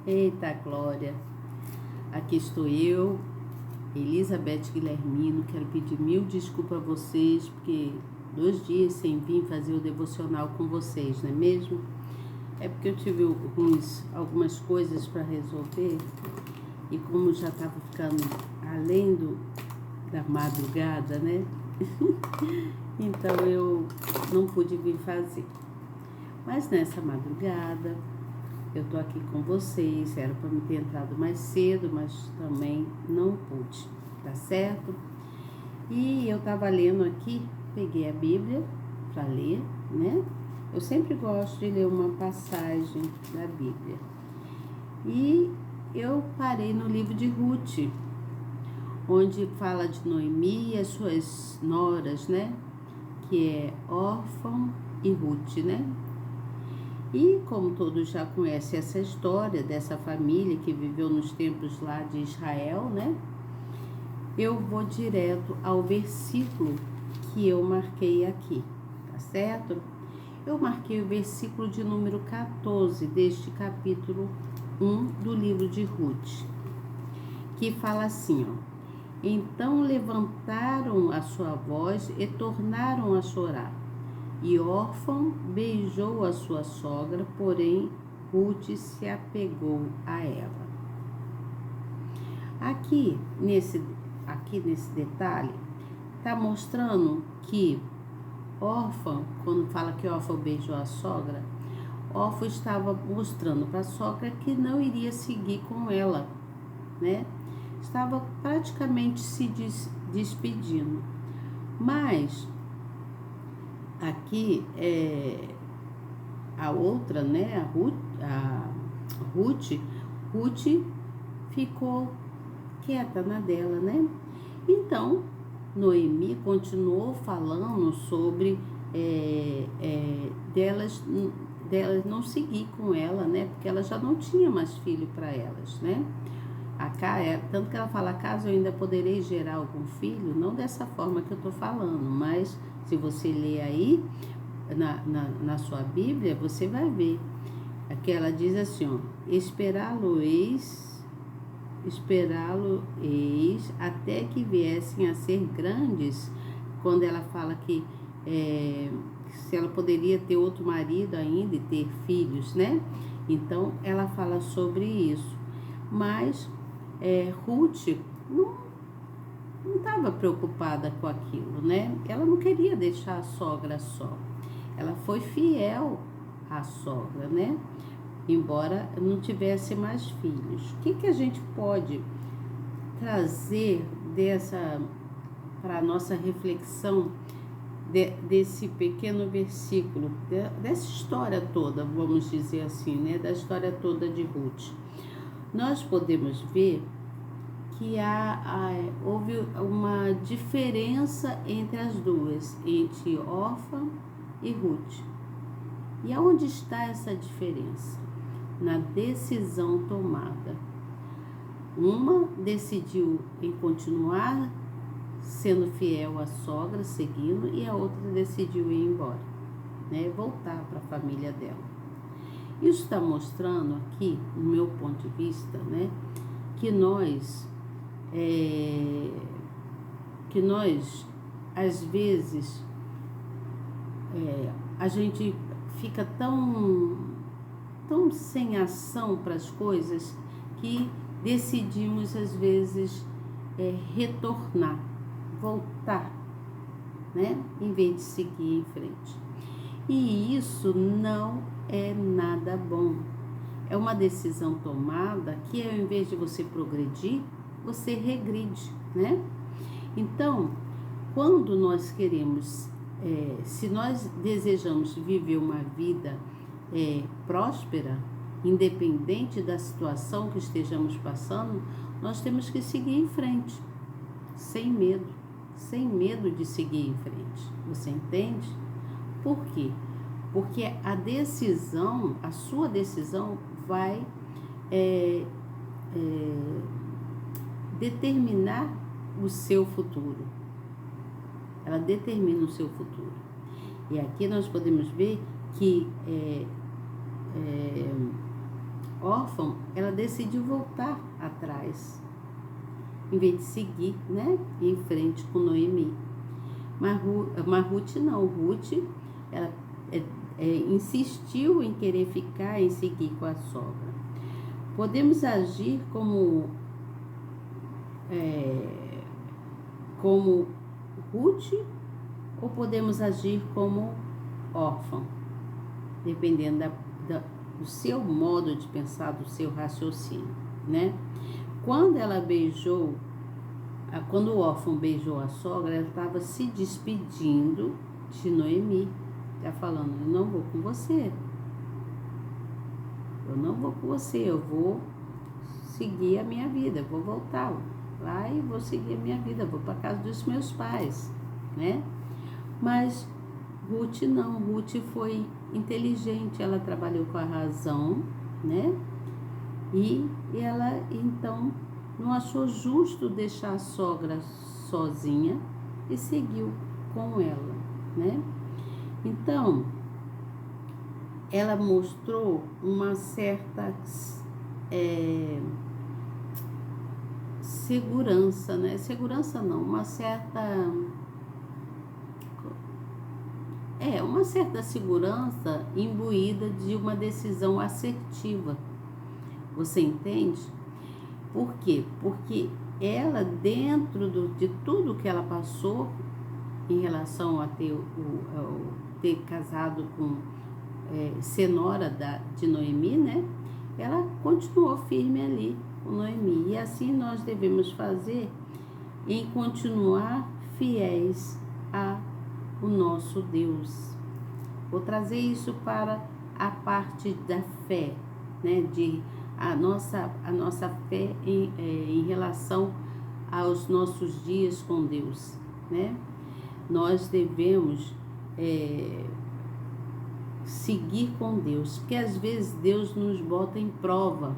Eita glória! Aqui estou eu, Elizabeth Guilhermino. Quero pedir mil desculpas a vocês, porque 2 dias sem vir fazer o devocional com vocês, não é mesmo? É porque eu tive algumas coisas para resolver e como já estava ficando além da madrugada, né? Então eu não pude vir fazer. Mas nessa madrugada eu tô aqui com vocês. Era para me ter entrado mais cedo, mas também não pude, tá certo? E eu tava lendo aqui, peguei a Bíblia para ler, né? Eu sempre gosto de ler uma passagem da Bíblia. E eu parei no livro de Ruth, onde fala de Noemi e as suas noras, né? Que é Orfa e Ruth, né? E como todos já conhecem essa história dessa família que viveu nos tempos lá de Israel, né? Eu vou direto ao versículo que eu marquei aqui, tá certo? Eu marquei o versículo de número 14 deste capítulo 1 do livro de Ruth, que fala assim, ó. Então levantaram a sua voz e tornaram a chorar. E Orfa beijou a sua sogra, porém Ruth se apegou a ela. Aqui nesse detalhe, está mostrando que Orfa, quando fala que Orfa beijou a sogra, Orfa estava mostrando para a sogra que não iria seguir com ela, né? Estava praticamente se despedindo. Mas aqui a outra, né, Ruth ficou quieta na dela, né? Então, Noemi continuou falando sobre delas não seguir com ela, né? Porque ela já não tinha mais filho para elas, né? Tanto que ela fala, caso eu ainda poderei gerar algum filho, não dessa forma que eu tô falando, mas se você ler aí na sua Bíblia, você vai ver. Aqui ela diz assim, ó, esperá-lo-eis até que viessem a ser grandes, quando ela fala que se ela poderia ter outro marido ainda e ter filhos, né? Então ela fala sobre isso. Mas Ruth não estava preocupada com aquilo, né? Ela não queria deixar a sogra só. Ela foi fiel à sogra, né? Embora não tivesse mais filhos. O que a gente pode trazer para a nossa reflexão desse pequeno versículo, dessa história toda, vamos dizer assim, né? Da história toda de Ruth. Nós podemos ver que houve uma diferença entre as duas, entre Orfa e Ruth. E aonde está essa diferença? Na decisão tomada. Uma decidiu em continuar sendo fiel à sogra, seguindo, e a outra decidiu ir embora, né? Voltar para a família dela. Isso está mostrando aqui, no meu ponto de vista, né? Que nós, às vezes, a gente fica tão sem ação para as coisas que decidimos, às vezes, retornar, voltar, né? Em vez de seguir em frente. E isso não é nada bom. É uma decisão tomada que, ao invés de você progredir, você regride, né? Então, quando nós queremos, se nós desejamos viver uma vida próspera, independente da situação que estejamos passando, nós temos que seguir em frente, sem medo de seguir em frente. Você entende? Por quê? Porque a sua decisão vai determinar o seu futuro. Ela determina o seu futuro. E aqui nós podemos ver que órfã, ela decidiu voltar atrás, em vez de seguir, né, em frente com Noemi. Mas Ruth não, Ruth, ela insistiu em querer ficar, em seguir com a sogra. Podemos agir como Ruth, ou podemos agir como órfã, dependendo do seu modo de pensar, do seu raciocínio, né? Quando o órfão beijou a sogra, ela estava se despedindo de Noemi, já falando: eu não vou com você, eu vou seguir a minha vida, eu vou voltar lá e vou seguir a minha vida, vou para casa dos meus pais, né? Mas Ruth não, Ruth foi inteligente, ela trabalhou com a razão, né? E ela então não achou justo deixar a sogra sozinha e seguiu com ela, né? Então, ela mostrou uma certa segurança, né? Segurança não, uma certa segurança imbuída de uma decisão assertiva. Você entende? Por quê? Porque ela, dentro de tudo que ela passou em relação a ter casado com ser nora de Noemi, né? Ela continuou firme ali com Noemi. E assim nós devemos fazer em continuar fiéis ao nosso Deus. Vou trazer isso para a parte da fé, né? A nossa fé em relação aos nossos dias com Deus, né? Nós devemos seguir com Deus, porque às vezes Deus nos bota em prova.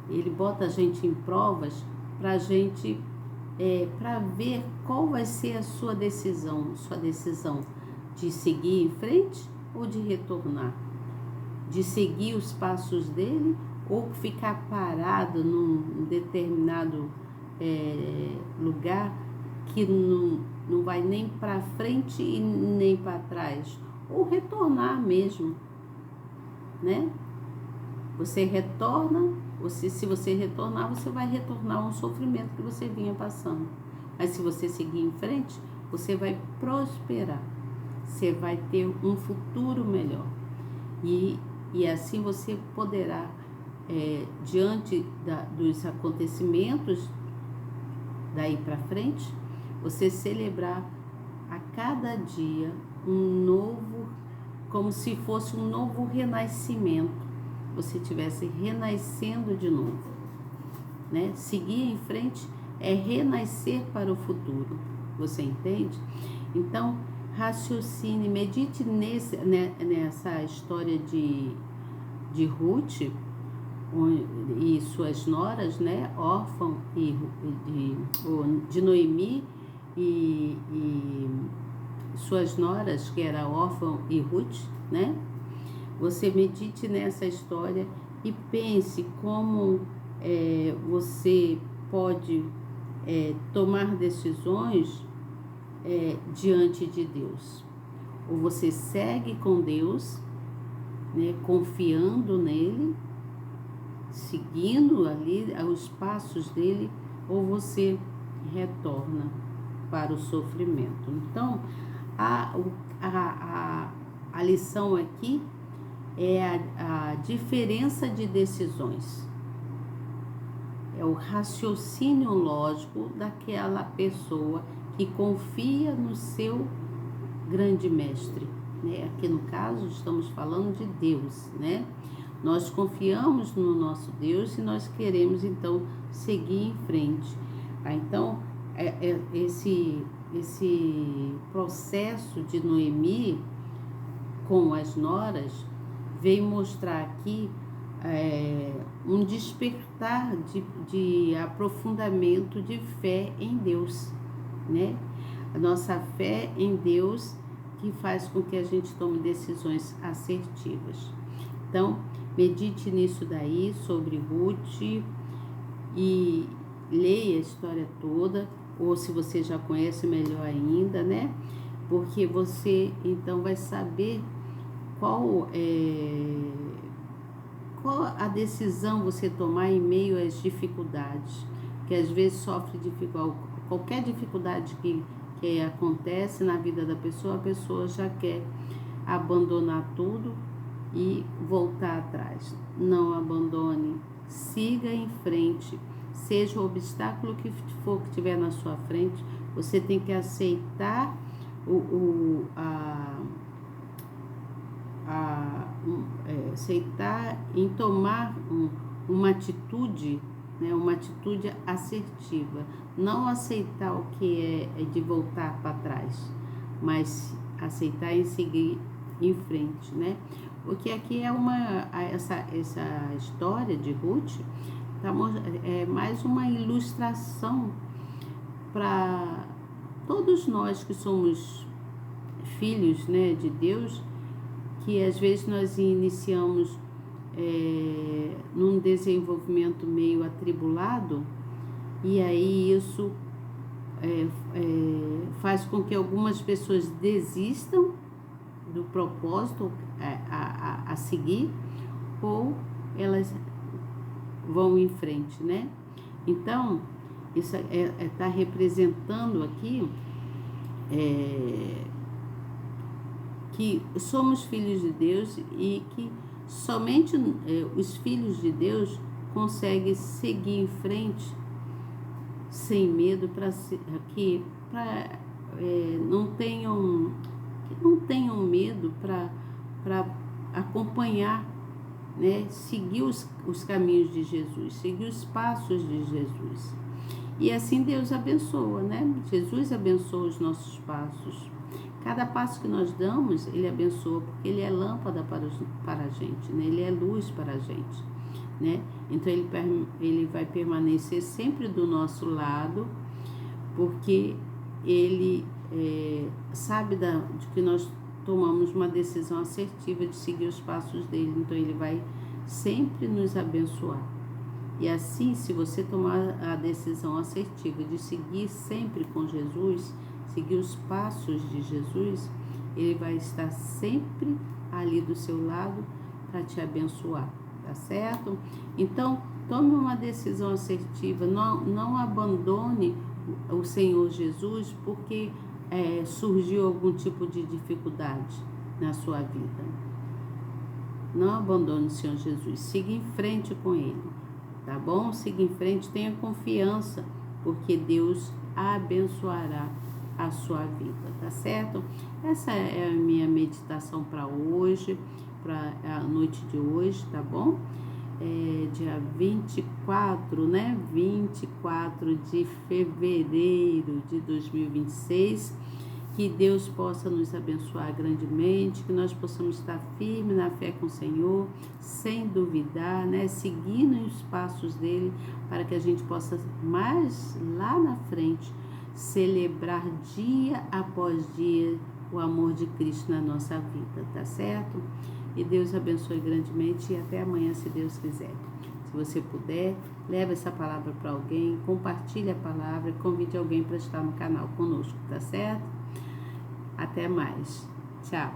Ele bota a gente em provas para a gente, para ver qual vai ser a sua decisão de seguir em frente ou de retornar, de seguir os passos dele ou ficar parado num determinado lugar que não vai nem para frente e nem para trás, ou retornar mesmo, né? Você retorna, se você retornar, você vai retornar um sofrimento que você vinha passando. Mas se você seguir em frente, você vai prosperar, você vai ter um futuro melhor. E assim você poderá, diante dos acontecimentos daí para frente, você celebrar a cada dia um novo, como se fosse um novo renascimento. Você estivesse renascendo de novo, né? Seguir em frente é renascer para o futuro. Você entende? Então, raciocine, medite nessa história de Ruth e suas noras, né? Órfã de Noemi e suas noras, que era Órfã e Ruth, né? Você medite nessa história e pense como você pode tomar decisões diante de Deus. Ou você segue com Deus, né, confiando nele, seguindo ali os passos dele, ou você retorna para o sofrimento. Então, a lição aqui é a diferença de decisões. É o raciocínio lógico daquela pessoa que confia no seu grande mestre, né? Aqui no caso estamos falando de Deus, né? Nós confiamos no nosso Deus e nós queremos então seguir em frente. Então, esse processo de Noemi com as noras veio mostrar aqui um despertar de aprofundamento de fé em Deus, né? A nossa fé em Deus que faz com que a gente tome decisões assertivas. Então, Medite nisso daí, sobre Ruth, e leia a história toda, ou se você já conhece, melhor ainda, né? Porque você então vai saber qual a decisão você tomar em meio às dificuldades, que às vezes sofre dificuldade, qualquer dificuldade que acontece na vida da pessoa, a pessoa já quer abandonar tudo e voltar atrás. Não abandone, siga em frente, seja o obstáculo que for que tiver na sua frente, você tem que aceitar aceitar em tomar uma atitude, né, uma atitude assertiva, não aceitar o que é de voltar para trás, mas aceitar e seguir em frente, né? Porque aqui essa história de Ruth é mais uma ilustração para todos nós que somos filhos, né, de Deus, que às vezes nós iniciamos num desenvolvimento meio atribulado, e aí isso faz com que algumas pessoas desistam do propósito a seguir, ou elas vão em frente, né? Então, isso está representando aqui que somos filhos de Deus e que somente os filhos de Deus conseguem seguir em frente sem medo, para que não tenham medo para acompanhar, né, seguir os caminhos de Jesus, seguir os passos de Jesus. E assim Deus abençoa, né? Jesus abençoa os nossos passos. Cada passo que nós damos, Ele abençoa, porque Ele é lâmpada para a gente, né? Ele é luz para a gente, né? Então Ele vai permanecer sempre do nosso lado, porque Ele sabe de que nós tomamos uma decisão assertiva de seguir os passos dele, então Ele vai sempre nos abençoar. E assim, se você tomar a decisão assertiva de seguir sempre com Jesus, seguir os passos de Jesus, Ele vai estar sempre ali do seu lado para te abençoar, tá certo? Então, tome uma decisão assertiva, não abandone o Senhor Jesus porque surgiu algum tipo de dificuldade na sua vida. Não abandone o Senhor Jesus, siga em frente com Ele, tá bom? Siga em frente, tenha confiança, porque Deus abençoará a sua vida, tá certo? Essa é a minha meditação para hoje, para a noite de hoje, tá bom? Dia 24, né? 24 de fevereiro de 2026. Que Deus possa nos abençoar grandemente, que nós possamos estar firmes na fé com o Senhor, sem duvidar, né? Seguindo os passos dele, para que a gente possa mais lá na frente celebrar dia após dia o amor de Cristo na nossa vida, tá certo? E Deus abençoe grandemente e até amanhã, se Deus quiser. Se você puder, leve essa palavra para alguém, compartilhe a palavra, convide alguém para estar no canal conosco, tá certo? Até mais. Tchau.